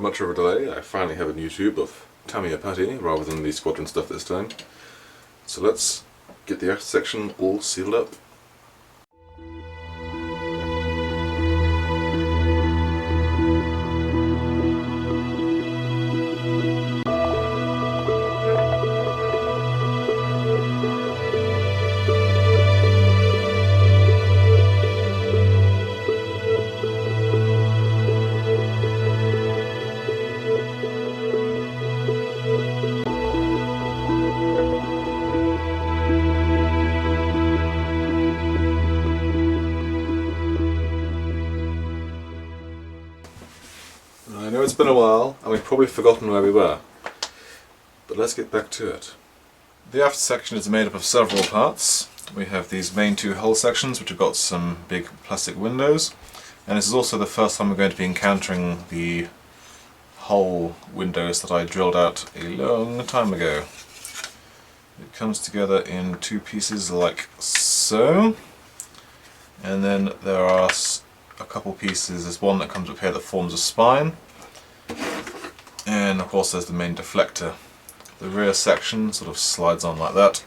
After much of a delay, I finally have a new tube of Tamiya putty rather than the squadron stuff this time. So let's get the aft section all sealed up. I know it's been a while and we've probably forgotten where we were, but let's get back to it. The aft section is made up of several parts. We have these main two hull sections which have got some big plastic windows, and this is also the first time we're going to be encountering the hull windows that I drilled out a long time ago. It comes together in two pieces like so, and then there are a couple pieces. There's one that comes up here that forms a spine, and of course there's the main deflector. The rear section sort of slides on like that,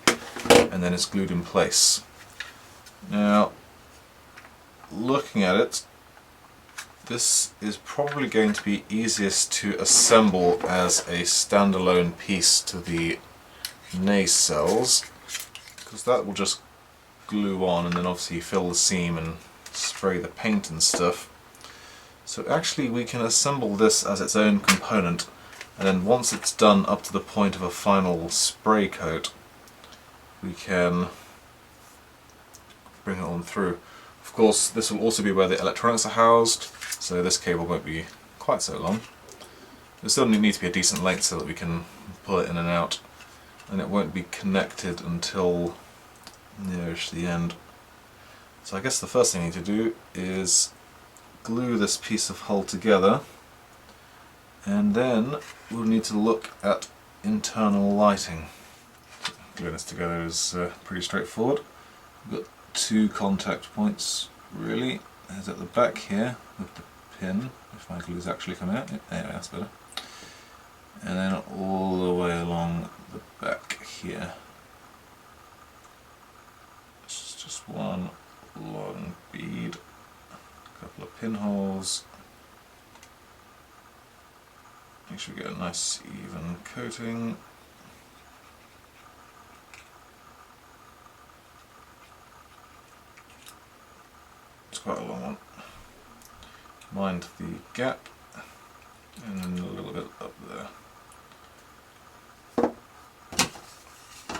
and then it's glued in place. Now, looking at it, this is probably going to be easiest to assemble as a standalone piece to the nacelles, because that will just glue on and then obviously fill the seam and spray the paint and stuff. So actually we can assemble this as its own component, and then once it's done up to the point of a final spray coat, we can bring it on through. Of course, this will also be where the electronics are housed, so this cable won't be quite so long. It still needs to be a decent length so that we can pull it in and out, and it won't be connected until nearish the end. So I guess the first thing I need to do is glue this piece of hull together, and then we'll need to look at internal lighting. Gluing this together is pretty straightforward. We've got two contact points really. There's at the back here with the pin, if my glue's actually coming out. Anyway, that's better. And then all the way along the back here. This is just one long bead, a couple of pinholes. Make sure we get a nice even coating. It's quite a long one. Mind the gap, and then a little bit up there.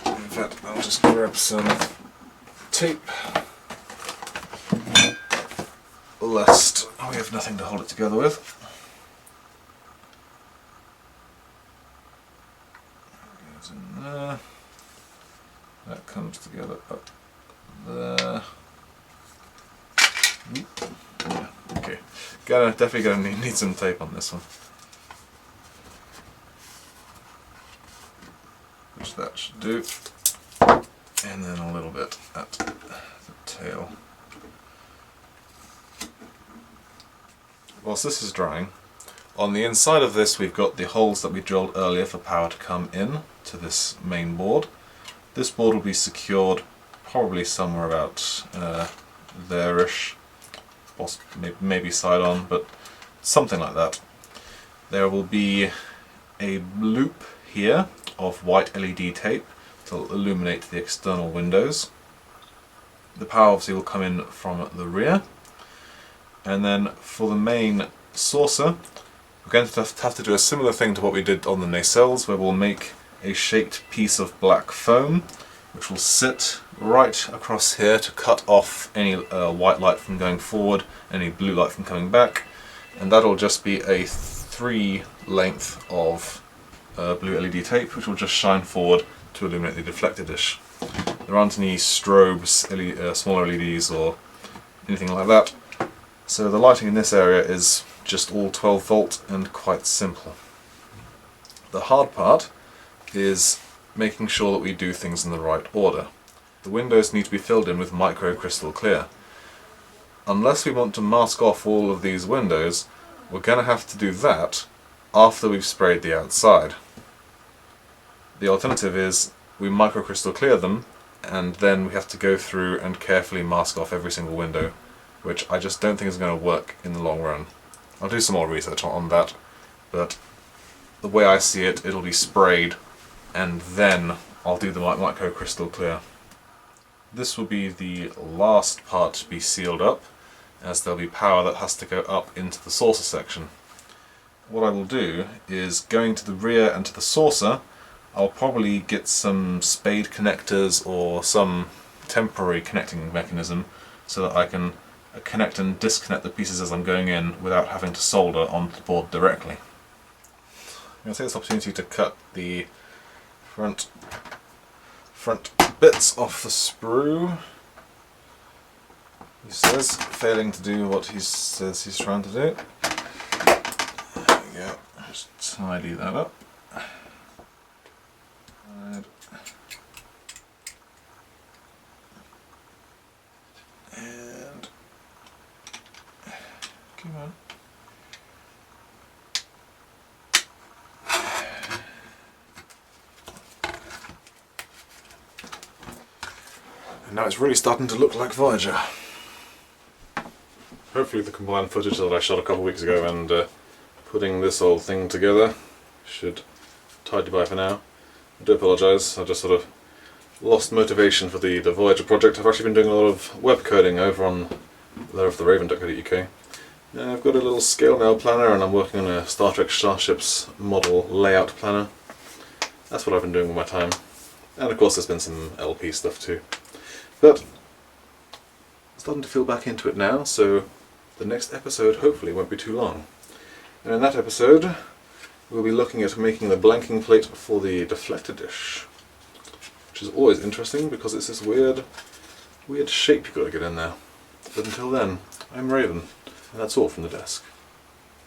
In fact, I'll just grab some tape, lest we have nothing to hold it together with. Goes in there. That comes together up there. Yeah, okay. Definitely gonna need some tape on this one. Which that should do. And then a little bit at the tail. Whilst this is drying, on the inside of this we've got the holes that we drilled earlier for power to come in to this main board. This board will be secured probably somewhere about there-ish, maybe side on, but something like that. There will be a loop here of white LED tape to illuminate the external windows. The power obviously will come in from the rear, and then for the main saucer we're going to have to do a similar thing to what we did on the nacelles, where we'll make a shaped piece of black foam which will sit right across here to cut off any white light from going forward, any blue light from coming back, and that'll just be a 3 length of blue LED tape which will just shine forward to illuminate the deflector dish. There aren't any strobes, smaller LEDs or anything like that, so the lighting in this area is just all 12 volt and quite simple. The hard part is making sure that we do things in the right order. The windows need to be filled in with micro crystal clear. Unless we want to mask off all of these windows, we're going to have to do that after we've sprayed the outside. The alternative is we microcrystal clear them, and then we have to go through and carefully mask off every single window, which I just don't think is going to work in the long run. I'll do some more research on that, but the way I see it, it'll be sprayed and then I'll do the microcrystal clear. This will be the last part to be sealed up, as there'll be power that has to go up into the saucer section. What I will do is, going to the rear and to the saucer, I'll probably get some spade connectors or some temporary connecting mechanism so that I can connect and disconnect the pieces as I'm going in without having to solder onto the board directly. I'm going to take this opportunity to cut the front bits off the sprue. He says, failing to do what he says he's trying to do. There we go, just tidy that up. And come on. And now it's really starting to look like Voyager. Hopefully the combined footage that I shot a couple of weeks ago and putting this whole thing together should tidy by for now. I do apologise, I just sort of lost motivation for the Voyager project. I've actually been doing a lot of web coding over on thereoftheraven.co.uk. I've got a little scale mail planner and I'm working on a Star Trek Starships model layout planner. That's what I've been doing with my time. And of course there's been some LP stuff too. But I'm starting to feel back into it now, so the next episode hopefully won't be too long. And in that episode we'll be looking at making the blanking plate for the deflector dish, which is always interesting because it's this weird shape you've got to get in there. But until then, I'm Raven, and that's all from the desk.